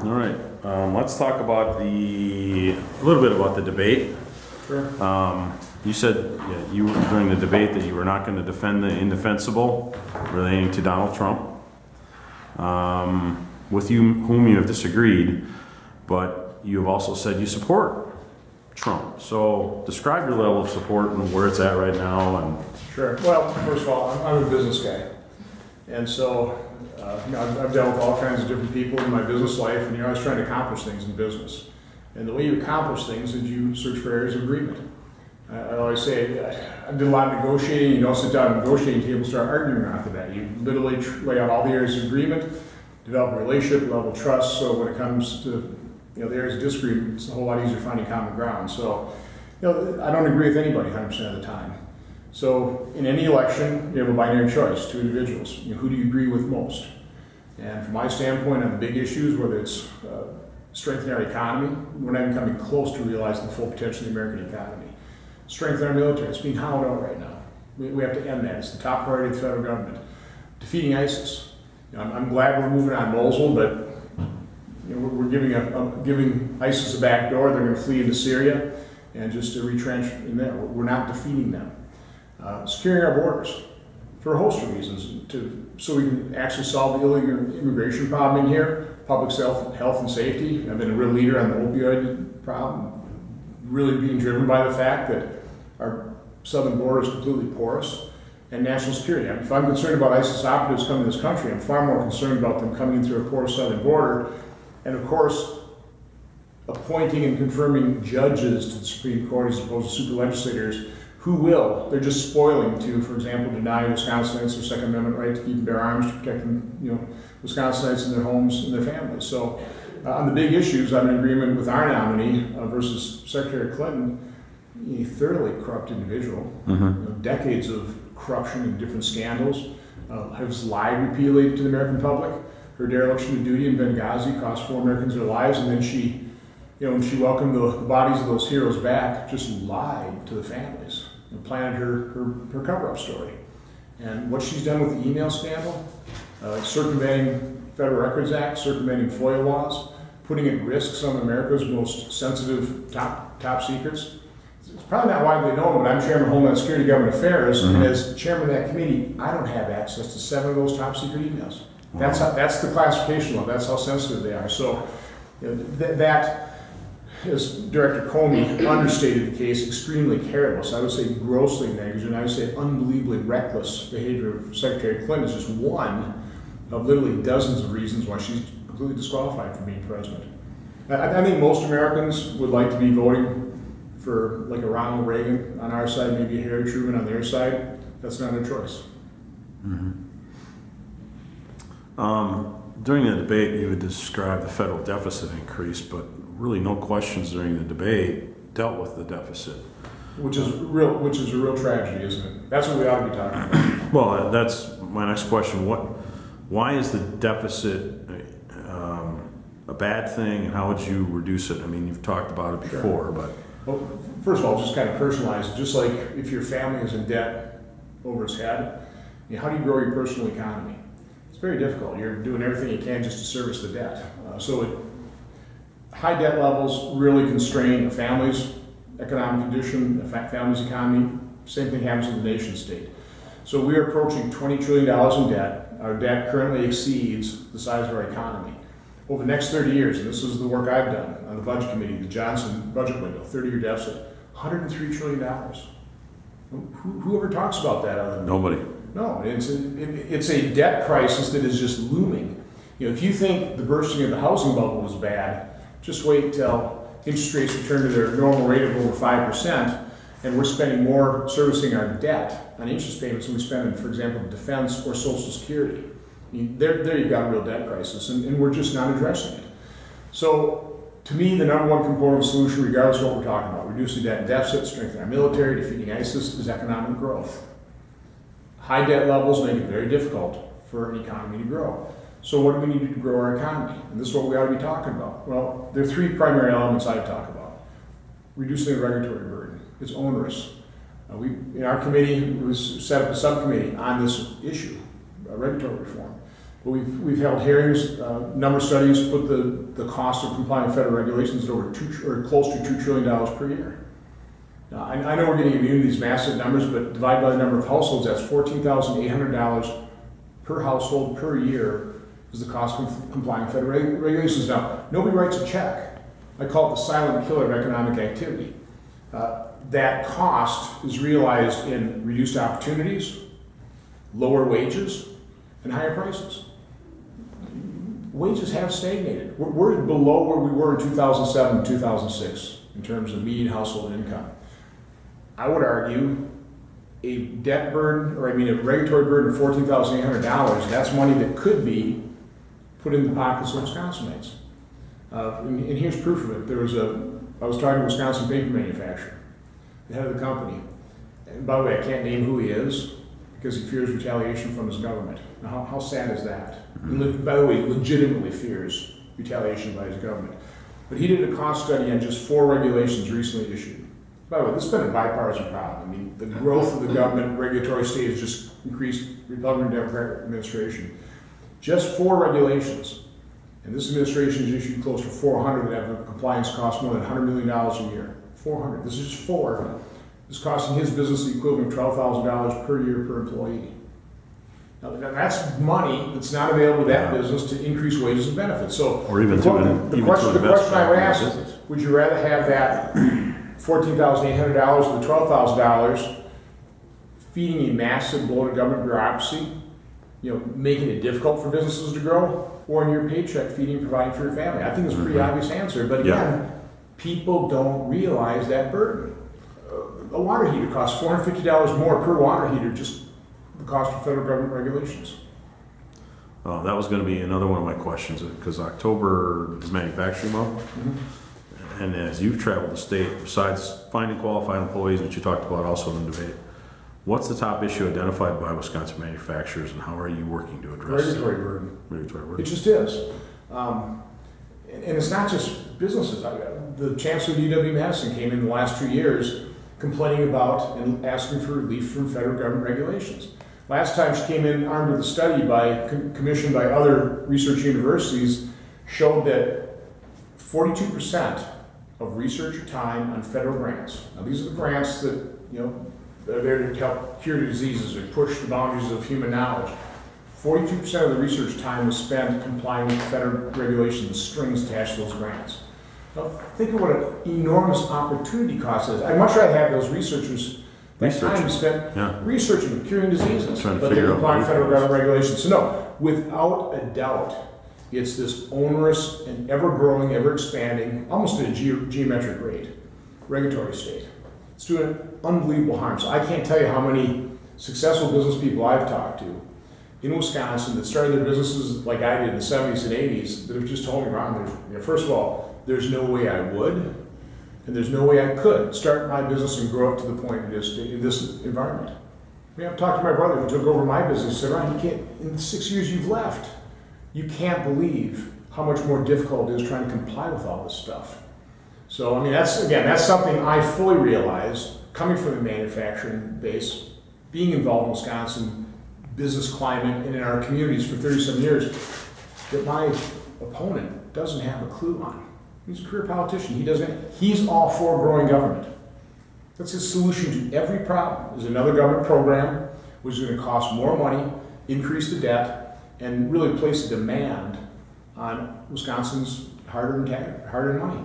All right, let's talk about a little bit about the debate. Sure. You said during the debate that you were not going to defend the indefensible relating to Donald Trump, with whom you have disagreed, but you have also said you support Trump. So describe your level of support and where it's at right now. And Sure. Well, first of all, I'm a business guy. And so I've dealt with all kinds of different people in my business life, and you're always trying to accomplish things in business. And the way you accomplish things is you search for areas of agreement. I always say, I did a lot of negotiating. You don't sit down at a negotiating table and start arguing after that. You literally lay out all the areas of agreement, develop a relationship, level of trust, so when it comes to the areas of disagreement, it's a whole lot easier finding common ground. So I don't agree with anybody 100% of the time. So in any election, you have a binary choice, two individuals. Who do you agree with most? And from my standpoint on the big issues, whether it's strengthening our economy, we're not even coming close to realizing the full potential of the American economy. Strengthen our military, it's being hollowed out right now. We have to end that. It's the top priority of the federal government. Defeating ISIS. I'm glad we're moving on Mosul, but we're giving ISIS a back door. They're going to flee into Syria and just to retrench in there. We're not defeating them. Securing our borders for a host of reasons, so we can actually solve the illegal immigration problem in here, public health and safety. I've been a real leader on the opioid problem, really being driven by the fact that our southern border is completely porous, and national security. If I'm concerned about ISIS operatives coming to this country, I'm far more concerned about them coming in through a porous southern border, and of course, appointing and confirming judges to the Supreme Court as opposed to super legislators who will. They're just spoiling to, for example, deny Wisconsinites their Second Amendment right to keep and bear arms to protect them, Wisconsinites in their homes and their families. So on the big issues, I'm in agreement with our nominee versus Secretary Clinton, a thoroughly corrupt individual, decades of corruption and different scandals, has lied repeatedly to the American public. Her dereliction of duty in Benghazi cost 4 Americans their lives, and then she, when she welcomed the bodies of those heroes back, just lied to the families and planted her cover-up story. And what she's done with the email scandal, circumventing Federal Records Act, circumventing FOIA laws, putting at risk some of America's most sensitive top secrets. It's probably not widely known, but I'm Chairman of Homeland Security Government Affairs, and as Chairman of that committee, I don't have access to 7 of those top secret emails. That's the classification level. That's how sensitive they are. So that, as Director Comey understated the case, extremely careless. I would say grossly negligent. I would say unbelievably reckless behavior of Secretary Clinton is just one of literally dozens of reasons why she's completely disqualified from being president. I think most Americans would like to be voting for like a Ronald Reagan on our side, maybe a Harry Truman on their side. That's not their choice. During the debate, you would describe the federal deficit increase, but really no questions during the debate dealt with the deficit. Which is a real tragedy, isn't it? That's what we ought to be talking about. Well, that's my next question. Why is the deficit a bad thing, and how would you reduce it? I mean, you've talked about it before, but... Well, first of all, just kind of personalize it. Just like if your family is in debt over its head, how do you grow your personal economy? It's very difficult. You're doing everything you can just to service the debt. High debt levels really constrain a family's economic condition, a family's economy. Same thing happens with the nation state. So we are approaching $20 trillion in debt. Our debt currently exceeds the size of our economy. Over the next 30 years, and this is the work I've done on the budget committee, the Johnson budget window, 30-year deficit, $103 trillion. Who ever talks about that other than Nobody. No, it's a debt crisis that is just looming. If you think the bursting of the housing bubble was bad, just wait till interest rates return to their normal rate of over 5%, and we're spending more servicing our debt on interest payments than we spend in, for example, defense or Social Security. There you've got a real debt crisis, and we're just not addressing it. So, to me, the number one component of the solution, regardless of what we're talking about, reducing debt and deficit, strengthening our military, defeating ISIS, is economic growth. High debt levels make it very difficult for an economy to grow. So what do we need to do to grow our economy? And this is what we ought to be talking about. Well, there are 3 primary elements I talk about. Reducing the regulatory burden. It's onerous. In our committee, was set up a subcommittee on this issue, regulatory reform. We've held hearings, number of studies put the cost of complying with federal regulations at over close to $2 trillion per year. Now, I know we're getting immune to these massive numbers, but divided by the number of households, that's $14,800 per household per year is the cost of complying with federal regulations. Now, nobody writes a check. I call it the silent killer of economic activity. That cost is realized in reduced opportunities, lower wages, and higher prices. Wages have stagnated. We're below where we were in 2007 and 2006 in terms of median household income. I would argue a debt burden, or a regulatory burden of $14,800, that's money that could be put in the pockets of Wisconsinites. And here's proof of it. I was talking to a Wisconsin paper manufacturer, the head of the company. And by the way, I can't name who he is because he fears retaliation from his government. Now, how sad is that? Mm-hmm. By the way, he legitimately fears retaliation by his government. But he did a cost study on just 4 regulations recently issued. By the way, this has been a bipartisan problem. The growth of the government regulatory state has just increased Republican Democratic administration. Just 4 regulations. And this administration has issued close to 400 that have a compliance cost more than $100 million a year. 400. This is just 4. This is costing his business the equivalent of $12,000 per year per employee. Now, that's money that's not available to that business to increase wages and benefits. So, or even the question I would ask is, would you rather have that $14,800 or the $12,000 feeding a massive bloated government bureaucracy, making it difficult for businesses to grow, or in your paycheck feeding and providing for your family? I think it's a pretty obvious answer, but again, people don't realize that burden. A water heater costs $450 more per water heater, just the cost of federal government regulations. That was going to be another one of my questions, because October is manufacturing month. Mm-hmm. And as you've traveled the state, besides finding qualified employees, which you talked about also in the debate, what's the top issue identified by Wisconsin manufacturers, and how are you working to address it? Regulatory burden. Regulatory burden. It just is. And it's not just businesses. The Chancellor of UW-Madison came in the last 2 years complaining about and asking for relief from federal government regulations. Last time she came in armed with a study commissioned by other research universities showed that 42% of researcher time on federal grants. Now these are the grants that are there to help cure diseases or push the boundaries of human knowledge. 42% of the research time was spent complying with federal regulations and strings attached to those grants. Now, think of what an enormous opportunity cost is. I'd much rather have those researchers that time spent researching, curing diseases, but they comply with federal government regulations. So no, without a doubt, it's this onerous and ever-growing, ever-expanding, almost at a geometric rate, regulatory state. It's doing unbelievable harm. So I can't tell you how many successful business people I've talked to in Wisconsin that started their businesses like I did in the 70s and 80s that have just told me, Ron, first of all, there's no way I would, and there's no way I could start my business and grow up to the point it is in this environment. I've talked to my brother who took over my business and said, Ron, you can't, in the 6 years you've left, you can't believe how much more difficult it is trying to comply with all this stuff. So, that's something I fully realize, coming from the manufacturing base, being involved in Wisconsin business climate and in our communities for 37 years, that my opponent doesn't have a clue on. He's a career politician. He's all for growing government. That's his solution to every problem, is another government program, which is going to cost more money, increase the debt, and really place a demand on Wisconsin's hard-earned money.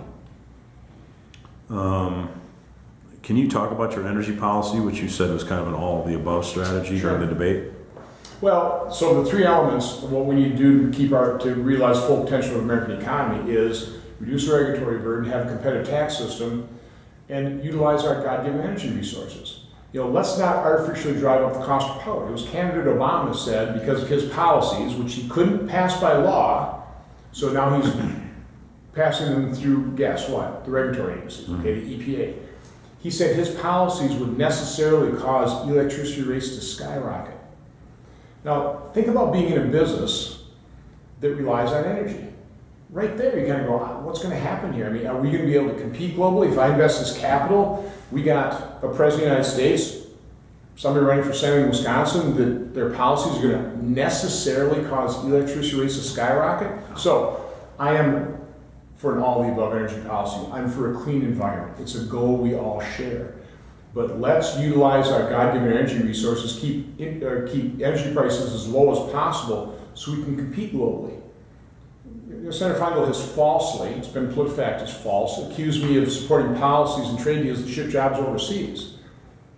Can you talk about your energy policy, which you said was kind of an all-of-the-above strategy during the debate? Well, so the 3 elements of what we need to do to realize full potential of the American economy is reduce the regulatory burden, have a competitive tax system, and utilize our God-given energy resources. Let's not artificially drive up the cost of power. It was candidate Obama said, because of his policies, which he couldn't pass by law, so now he's passing them through, guess what? The regulatory agencies, the EPA. He said his policies would necessarily cause electricity rates to skyrocket. Now, think about being in a business that relies on energy. Right there, you kind of go, what's going to happen here? Are we going to be able to compete globally? If I invest this capital, we got a president of the United States somebody running for Senate in Wisconsin that their policies are going to necessarily cause electricity rates to skyrocket. So I am for an all-of-the-above energy policy. I'm for a clean environment. It's a goal we all share. But let's utilize our God-given energy resources, keep energy prices as low as possible so we can compete globally. Senator Feingold has falsely, it's been PolitiFact, it's false, accused me of supporting policies and trade deals that ship jobs overseas.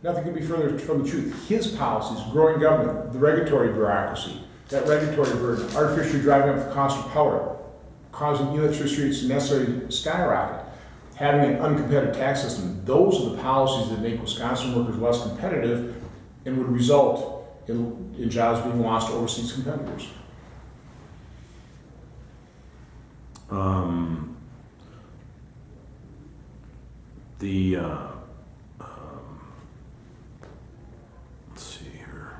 Nothing could be further from the truth. His policies, growing government, the regulatory bureaucracy, that regulatory burden, artificially driving up the cost of power, causing electricity rates to necessarily skyrocket, having an uncompetitive tax system, those are the policies that make Wisconsin workers less competitive and would result in jobs being lost to overseas competitors. Let's see here.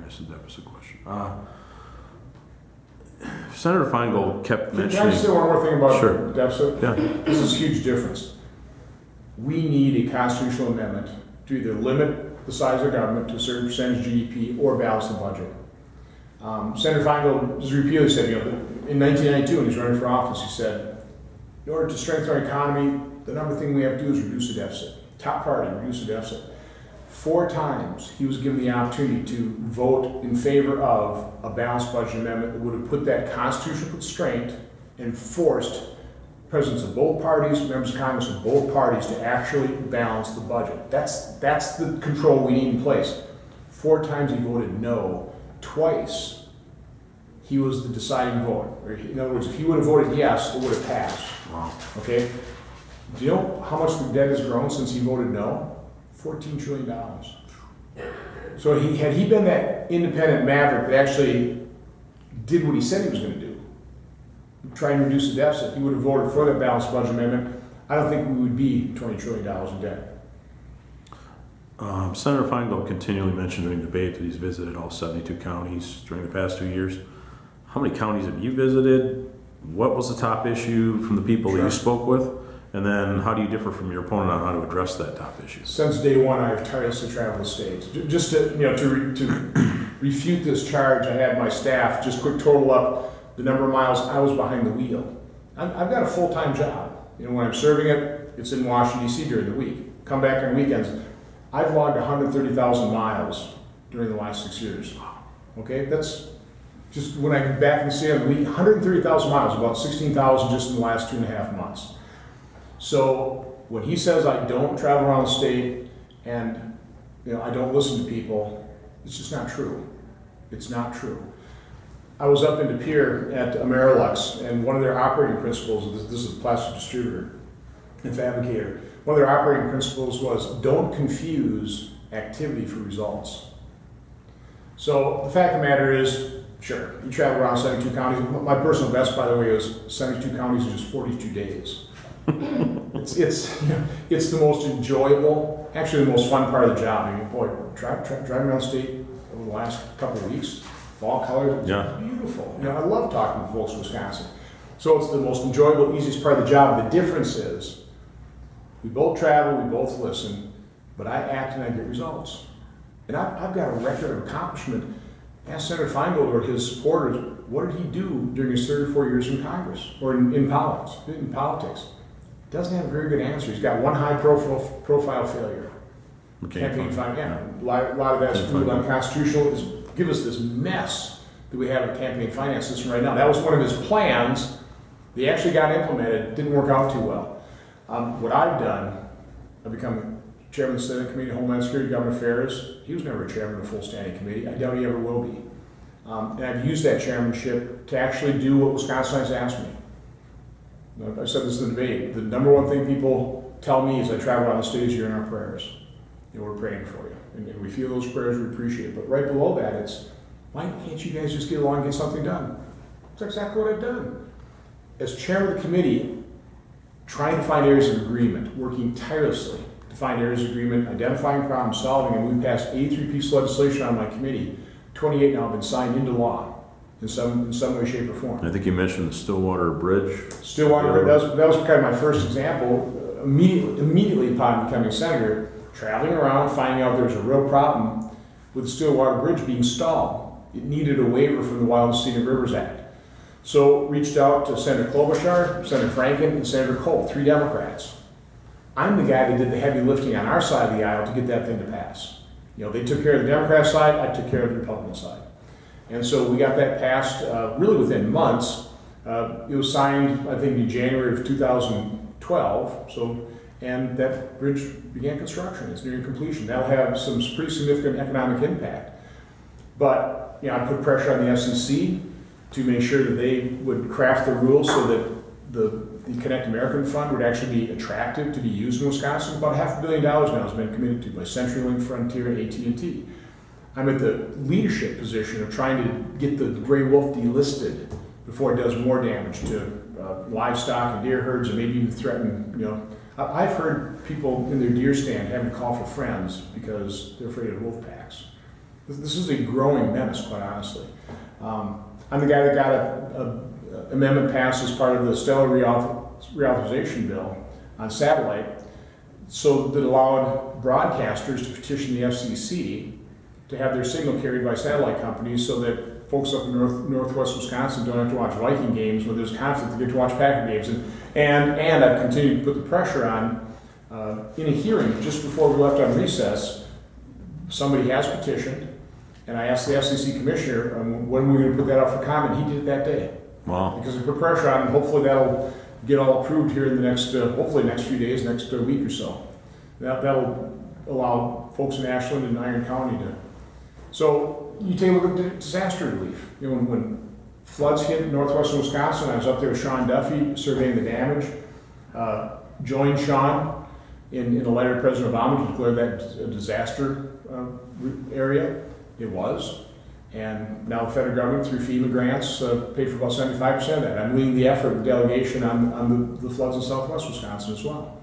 There's a deficit question. Senator Feingold kept Can I mentioning. say one more thing about Sure. deficit? Yeah. This is a huge difference. We need a constitutional amendment to either limit the size of government to a certain percentage of GDP or balance the budget. Senator Feingold has repeatedly said, in 1992 when he was running for office, he said, in order to strengthen our economy, the number one thing we have to do is reduce the deficit. Top priority, reduce the deficit. 4 times he was given the opportunity to vote in favor of a balanced budget amendment that would have put that constitutional constraint and forced presidents of both parties, members of Congress of both parties to actually balance the budget. That's the control we need in place. 4 times he voted no. Twice he was the deciding vote. In other words, if he would have voted yes, it would have passed. Wow. Okay? Do you know how much the debt has grown since he voted no? $14 trillion. So had he been that independent maverick that actually did what he said he was going to do, try and reduce the deficit, he would have voted for that balanced budget amendment. I don't think we would be $20 trillion in debt. Senator Feingold continually mentioned during debate that he's visited all 72 counties during the past 2 years. How many counties have you visited? What was the top issue from the people that you spoke with? And then how do you differ from your opponent on how to address that top issue? Since day one, I have tirelessly traveled the state. Just to refute this charge, I had my staff just quick total up the number of miles I was behind the wheel. I've got a full-time job. When I'm serving it, it's in Washington, D.C. during the week. Come back on weekends. I've logged 130,000 miles during the last 6 years. Okay, that's just when I get back and see on the week, 130,000 miles, about 16,000 just in the last 2.5 months. So when he says I don't travel around the state and I don't listen to people, it's just not true. It's not true. I was up in De Pere at Amerilux, and one of their operating principles, this is a plastic distributor and fabricator, one of their operating principles was don't confuse activity for results. So the fact of the matter is, sure, you travel around 72 counties. My personal best, by the way, is 72 counties in just 42 days. It's the most enjoyable, actually the most fun part of the job. Driving around the state over the last couple of weeks, fall colors, it's beautiful. I love talking to folks in Wisconsin. So it's the most enjoyable, easiest part of the job. The difference is, we both travel, we both listen, but I act and I get results. And I've got a record of accomplishment. Ask Senator Feingold or his supporters, what did he do during his 34 years in Congress or in politics? Doesn't have a very good answer. He's got one high profile failure. Campaign finance. A lot of that's ruled unconstitutional. Give us this mess that we have a campaign finance system right now. That was one of his plans. They actually got implemented. Didn't work out too well. What I've done, I've become chairman of the Senate Committee on Homeland Security, Government Affairs. He was never a chairman of a full standing committee. I doubt he ever will be. And I've used that chairmanship to actually do what Wisconsinites asked me. I said this in the debate. The number one thing people tell me as I travel around the stage, you're in our prayers. We're praying for you. And we feel those prayers, we appreciate it. But right below that, it's, why can't you guys just get along and get something done? That's exactly what I've done. As chairman of the committee, trying to find areas of agreement, working tirelessly to find areas of agreement, identifying problem solving, and we passed 83 pieces of legislation on my committee. 28 now have been signed into law in some way, shape, or form. I think you mentioned the Stillwater Bridge. Stillwater, that was kind of my first example. Immediately upon becoming senator, traveling around, finding out there's a real problem with the Stillwater Bridge being stalled. It needed a waiver from the Wild and Scenic Rivers Act. So reached out to Senator Klobuchar, Senator Franken, and Senator Cole, 3 Democrats. I'm the guy that did the heavy lifting on our side of the aisle to get that thing to pass. You know, they took care of the Democrat side, I took care of the Republican side. And so we got that passed really within months. It was signed, I think, in January of 2012. And that bridge began construction. It's nearing completion. That'll have some pretty significant economic impact. But I put pressure on the FCC to make sure that they would craft the rules so that the Connect American Fund would actually be attractive to be used in Wisconsin. About $500 million now has been committed to by CenturyLink, Frontier, and AT&T. I'm at the leadership position of trying to get the gray wolf delisted before it does more damage to livestock and deer herds, and maybe even threaten. I've heard people in their deer stand having to call for friends because they're afraid of wolf packs. This is a growing menace, quite honestly. I'm the guy that got an amendment passed as part of the Stellar reauthorization bill on satellite, so that allowed broadcasters to petition the FCC to have their signal carried by satellite companies, so that folks up in northwest Wisconsin don't have to watch Viking games when there's conflict. They get to watch Packer games. And I've continued to put the pressure on. In a hearing just before we left on recess, somebody has petitioned, and I asked the FCC commissioner when we were going to put that out for comment. He did it that day. Wow. Because we put pressure on, and hopefully that'll get all approved here in the next, hopefully next few days, next week or so. That'll allow folks in Ashland and Iron County to. So you take a look at disaster relief. When floods hit northwestern Wisconsin, I was up there with Sean Duffy surveying the damage. Joined Sean in a letter to President Obama to declare that a disaster area. It was. And now the federal government, through FEMA grants, paid for about 75% of that. I'm leading the effort, delegation on the floods in southwest Wisconsin as well.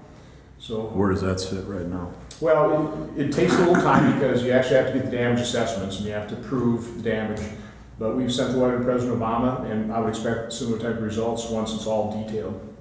So where does that sit right now? Well, it takes a little time because you actually have to get the damage assessments and you have to prove the damage. But we've sent a letter to President Obama, and I would expect similar type of results once it's all detailed.